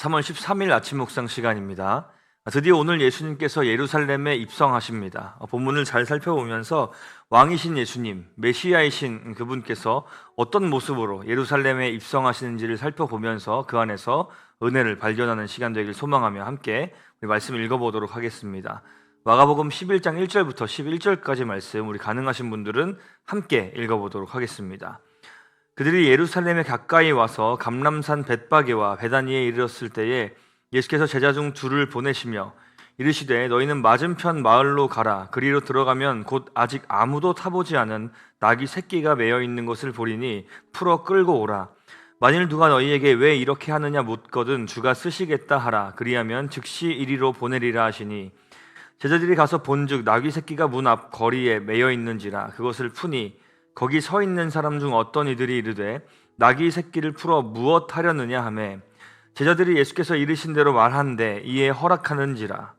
3월 13일 아침 묵상 시간입니다. 드디어 오늘 예수님께서 예루살렘에 입성하십니다. 본문을 잘 살펴보면서 왕이신 예수님, 메시아이신 그분께서 어떤 모습으로 예루살렘에 입성하시는지를 살펴보면서 그 안에서 은혜를 발견하는 시간 되길 소망하며 함께 우리 말씀 읽어보도록 하겠습니다. 마가복음 11장 1절부터 11절까지 말씀 우리 가능하신 분들은 함께 읽어보도록 하겠습니다. 그들이 예루살렘에 가까이 와서 감람산 벳바게와 베다니에 이르렀을 때에 예수께서 제자 중 둘을 보내시며 이르시되 너희는 맞은편 마을로 가라. 그리로 들어가면 곧 아직 아무도 타보지 않은 나귀 새끼가 매여 있는 것을 보리니 풀어 끌고 오라. 만일 누가 너희에게 왜 이렇게 하느냐 묻거든 주가 쓰시겠다 하라. 그리하면 즉시 이리로 보내리라 하시니 제자들이 가서 본즉 나귀 새끼가 문 앞 거리에 매여 있는지라. 그것을 푸니 거기 서 있는 사람 중 어떤 이들이 이르되 나귀 새끼를 풀어 무엇 하려느냐 하매 제자들이 예수께서 이르신 대로 말한데 이에 허락하는지라.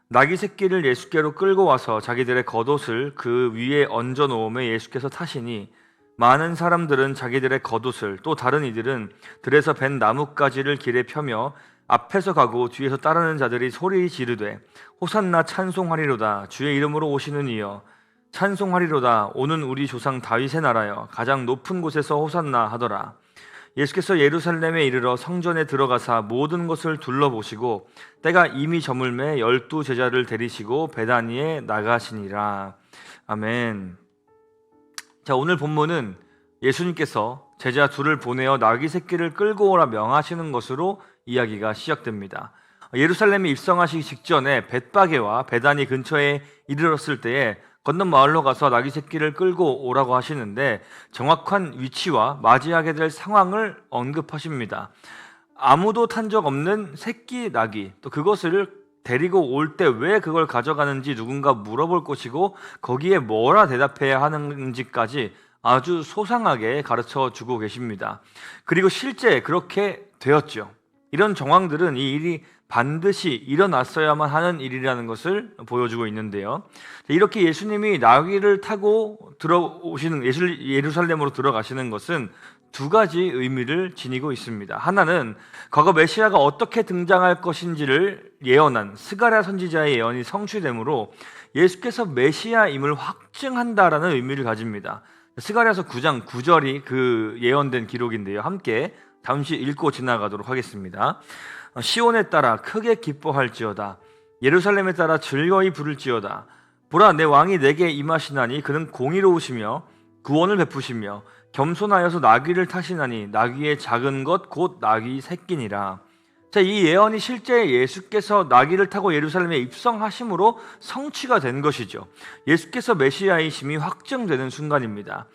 나귀 새끼를 예수께로 끌고 와서 자기들의 겉옷을 그 위에 얹어 놓음에 예수께서 타시니 많은 사람들은 자기들의 겉옷을 또 다른 이들은 들에서 벤 나뭇가지를 길에 펴며 앞에서 가고 뒤에서 따르는 자들이 소리 지르되 호산나 찬송하리로다. 주의 이름으로 오시는 이여 찬송하리로다. 오는 우리 조상 다윗의 나라여 가장 높은 곳에서 호산나 하더라. 예수께서 예루살렘에 이르러 성전에 들어가사 모든 것을 둘러보시고 때가 이미 저물매 12 제자를 데리시고 베다니에 나가시니라. 아멘. 자, 오늘 본문은 예수님께서 제자 둘을 보내어 나귀 새끼를 끌고 오라 명하시는 것으로 이야기가 시작됩니다. 예루살렘에 입성하시기 직전에 벳바게와 베다니 근처에 이르렀을 때에 건넌 마을로 가서 나귀 새끼를 끌고 오라고 하시는데 정확한 위치와 맞이하게 될 상황을 언급하십니다. 아무도 탄 적 없는 새끼 나귀, 또 그것을 데리고 올 때 왜 그걸 가져가는지 누군가 물어볼 것이고 거기에 뭐라 대답해야 하는지까지 아주 소상하게 가르쳐 주고 계십니다. 그리고 실제 그렇게 되었죠. 이런 정황들은 이 일이 반드시 일어났어야만 하는 일이라는 것을 보여주고 있는데요. 이렇게 예수님이 나귀를 타고 들어오시는 예루살렘으로 들어가시는 것은 두 가지 의미를 지니고 있습니다. 하나는 과거 메시아가 어떻게 등장할 것인지를 예언한 스가랴 선지자의 예언이 성취되므로 예수께서 메시아임을 확증한다라는 의미를 가집니다. 스가랴서 9장 9절이 그 예언된 기록인데요. 함께 잠시 읽고 지나가도록 하겠습니다. 시온에 따라 크게 기뻐할지어다. 예루살렘에 따라 즐거이 부를지어다. 보라, 내 왕이 내게 임하시나니 그는 공의로우시며 구원을 베푸시며 겸손하여서 나귀를 타시나니 나귀의 작은 것 곧 나귀 새끼니라. 자, 이 예언이 실제 예수께서 나귀를 타고 예루살렘에 입성하심으로 성취가 된 것이죠. 예수께서 메시아이심이 확정되는 순간입니다.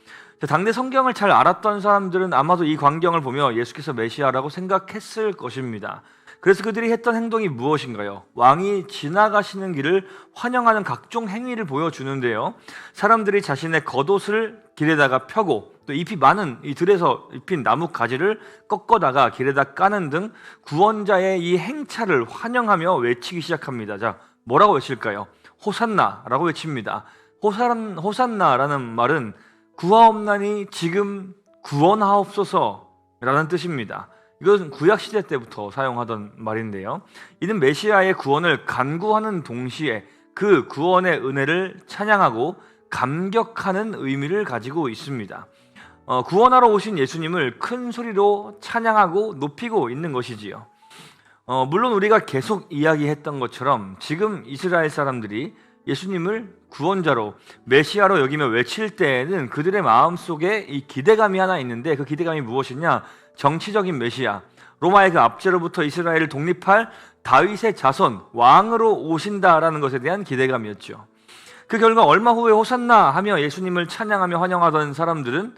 당대 성경을 잘 알았던 사람들은 아마도 이 광경을 보며 예수께서 메시아라고 생각했을 것입니다. 그래서 그들이 했던 행동이 무엇인가요? 왕이 지나가시는 길을 환영하는 각종 행위를 보여주는데요. 사람들이 자신의 겉옷을 길에다가 펴고 또 잎이 많은 이 들에서 잎인 나무 가지를 꺾어다가 길에다 까는 등 구원자의 이 행차를 환영하며 외치기 시작합니다. 자, 뭐라고 외칠까요? 호산나라고 외칩니다. 호산나라는 말은 구하옵나니 지금 구원하옵소서라는 뜻입니다. 이것은 구약시대 때부터 사용하던 말인데요. 이는 메시아의 구원을 간구하는 동시에 그 구원의 은혜를 찬양하고 감격하는 의미를 가지고 있습니다. 구원하러 오신 예수님을 큰 소리로 찬양하고 높이고 있는 것이지요. 물론 우리가 계속 이야기했던 것처럼 지금 이스라엘 사람들이 예수님을 구원자로 메시아로 여기며 외칠 때에는 그들의 마음속에 이 기대감이 하나 있는데 그 기대감이 무엇이냐? 정치적인 메시아, 로마의 그 압제로부터 이스라엘을 독립할 다윗의 자손, 왕으로 오신다라는 것에 대한 기대감이었죠. 그 결과 얼마 후에 호산나 하며 예수님을 찬양하며 환영하던 사람들은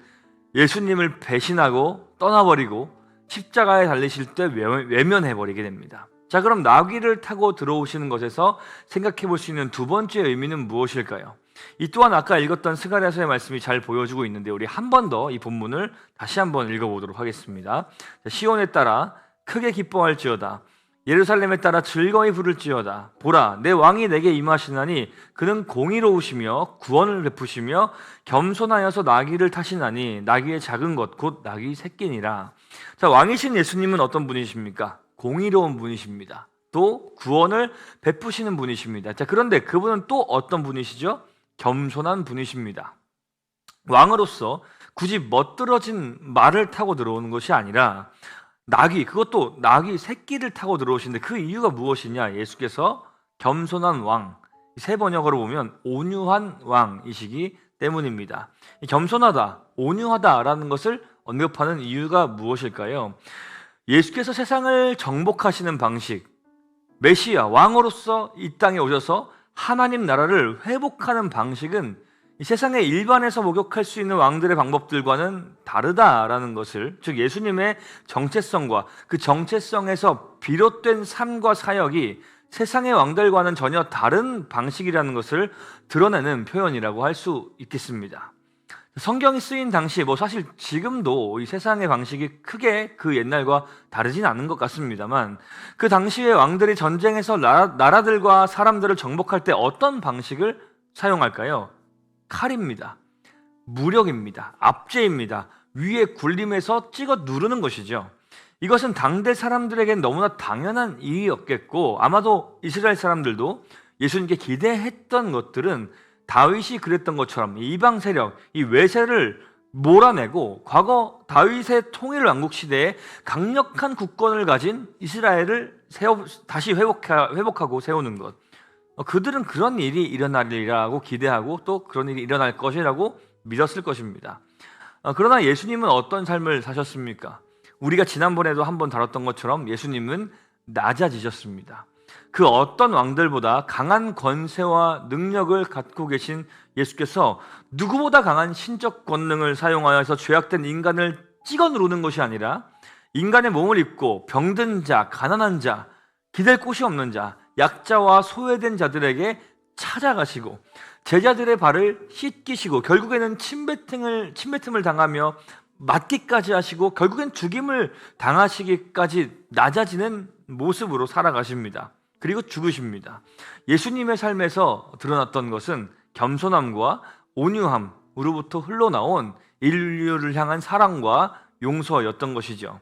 예수님을 배신하고 떠나버리고 십자가에 달리실 때 외면해버리게 됩니다. 자, 그럼 나귀를 타고 들어오시는 것에서 생각해 볼 수 있는 두 번째 의미는 무엇일까요? 이 또한 아까 읽었던 스가랴서의 말씀이 잘 보여주고 있는데 우리 한 번 더 이 본문을 다시 한번 읽어보도록 하겠습니다. 시온에 따라 크게 기뻐할지어다. 예루살렘에 따라 즐거이 부를지어다. 보라, 내 왕이 내게 임하시나니 그는 공의로우시며 구원을 베푸시며 겸손하여서 나귀를 타시나니 나귀의 작은 것 곧 나귀 새끼니라. 자, 왕이신 예수님은 어떤 분이십니까? 공의로운 분이십니다. 또 구원을 베푸시는 분이십니다. 자, 그런데 그분은 또 어떤 분이시죠? 겸손한 분이십니다. 왕으로서 굳이 멋들어진 말을 타고 들어오는 것이 아니라 그것도 낙이 새끼를 타고 들어오시는데 그 이유가 무엇이냐? 예수께서 겸손한 왕, 새 번역어로 보면 온유한 왕이시기 때문입니다. 겸손하다, 온유하다라는 것을 언급하는 이유가 무엇일까요? 예수께서 세상을 정복하시는 방식, 메시아, 왕으로서 이 땅에 오셔서 하나님 나라를 회복하는 방식은 이 세상의 일반에서 목욕할 수 있는 왕들의 방법들과는 다르다라는 것을, 즉 예수님의 정체성과 그 정체성에서 비롯된 삶과 사역이 세상의 왕들과는 전혀 다른 방식이라는 것을 드러내는 표현이라고 할 수 있겠습니다. 성경이 쓰인 당시, 사실 지금도 이 세상의 방식이 크게 그 옛날과 다르진 않은 것 같습니다만, 그 당시의 왕들이 전쟁에서 나라들과 사람들을 정복할 때 어떤 방식을 사용할까요? 칼입니다. 무력입니다. 압제입니다. 위에 굴림해서 찍어 누르는 것이죠. 이것은 당대 사람들에겐 너무나 당연한 일이었겠고, 아마도 이스라엘 사람들도 예수님께 기대했던 것들은 다윗이 그랬던 것처럼 이방 세력, 이 외세를 몰아내고 과거 다윗의 통일 왕국 시대에 강력한 국권을 가진 이스라엘을 다시 회복하고 세우는 것, 그들은 그런 일이 일어나리라고 기대하고 또 그런 일이 일어날 것이라고 믿었을 것입니다. 그러나 예수님은 어떤 삶을 사셨습니까? 우리가 지난번에도 한번 다뤘던 것처럼 예수님은 낮아지셨습니다. 그 어떤 왕들보다 강한 권세와 능력을 갖고 계신 예수께서 누구보다 강한 신적 권능을 사용하여서 죄악된 인간을 찍어 누르는 것이 아니라 인간의 몸을 입고 병든 자, 가난한 자, 기댈 곳이 없는 자, 약자와 소외된 자들에게 찾아가시고 제자들의 발을 씻기시고 결국에는 침뱉음을 당하며 맞기까지 하시고 결국엔 죽임을 당하시기까지 낮아지는 모습으로 살아가십니다. 그리고 죽으십니다. 예수님의 삶에서 드러났던 것은 겸손함과 온유함으로부터 흘러나온 인류를 향한 사랑과 용서였던 것이죠.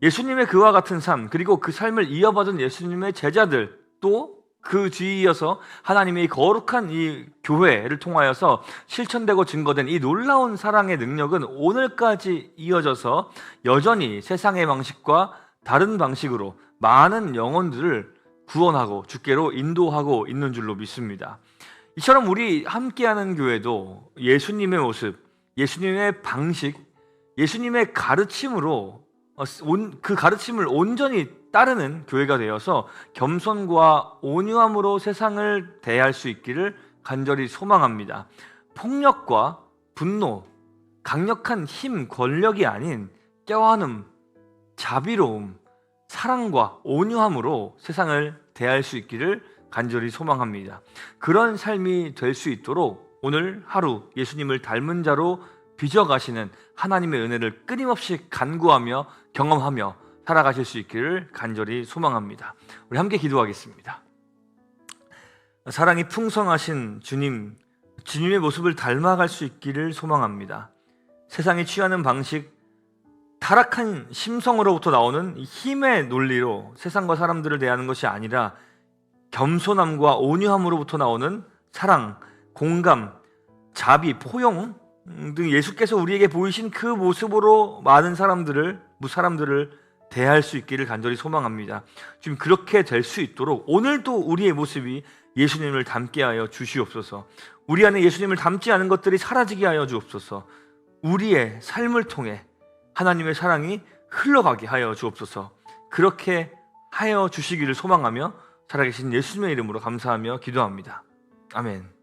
예수님의 그와 같은 삶, 그리고 그 삶을 이어받은 예수님의 제자들, 또 그 뒤에 이어서 하나님의 거룩한 이 교회를 통하여서 실천되고 증거된 이 놀라운 사랑의 능력은 오늘까지 이어져서 여전히 세상의 방식과 다른 방식으로 많은 영혼들을 구원하고 주께로 인도하고 있는 줄로 믿습니다. 이처럼 우리 함께하는 교회도 예수님의 모습, 예수님의 방식, 예수님의 가르침으로 그 가르침을 온전히 따르는 교회가 되어서 겸손과 온유함으로 세상을 대할 수 있기를 간절히 소망합니다. 폭력과 분노, 강력한 힘, 권력이 아닌 껴안음, 자비로움, 사랑과 온유함으로 세상을 대할 수 있기를 간절히 소망합니다. 그런 삶이 될 수 있도록 오늘 하루 예수님을 닮은 자로 빚어가시는 하나님의 은혜를 끊임없이 간구하며 경험하며 살아가실 수 있기를 간절히 소망합니다. 우리 함께 기도하겠습니다. 사랑이 풍성하신 주님의 모습을 닮아갈 수 있기를 소망합니다. 세상이 취하는 방식, 타락한 심성으로부터 나오는 힘의 논리로 세상과 사람들을 대하는 것이 아니라 겸손함과 온유함으로부터 나오는 사랑, 공감, 자비, 포용 등 예수께서 우리에게 보이신 그 모습으로 많은 사람들을 대할 수 있기를 간절히 소망합니다. 지금 그렇게 될 수 있도록 오늘도 우리의 모습이 예수님을 닮게 하여 주시옵소서. 우리 안에 예수님을 닮지 않은 것들이 사라지게 하여 주옵소서. 우리의 삶을 통해 하나님의 사랑이 흘러가게 하여 주옵소서. 그렇게 하여 주시기를 소망하며 살아계신 예수님의 이름으로 감사하며 기도합니다. 아멘.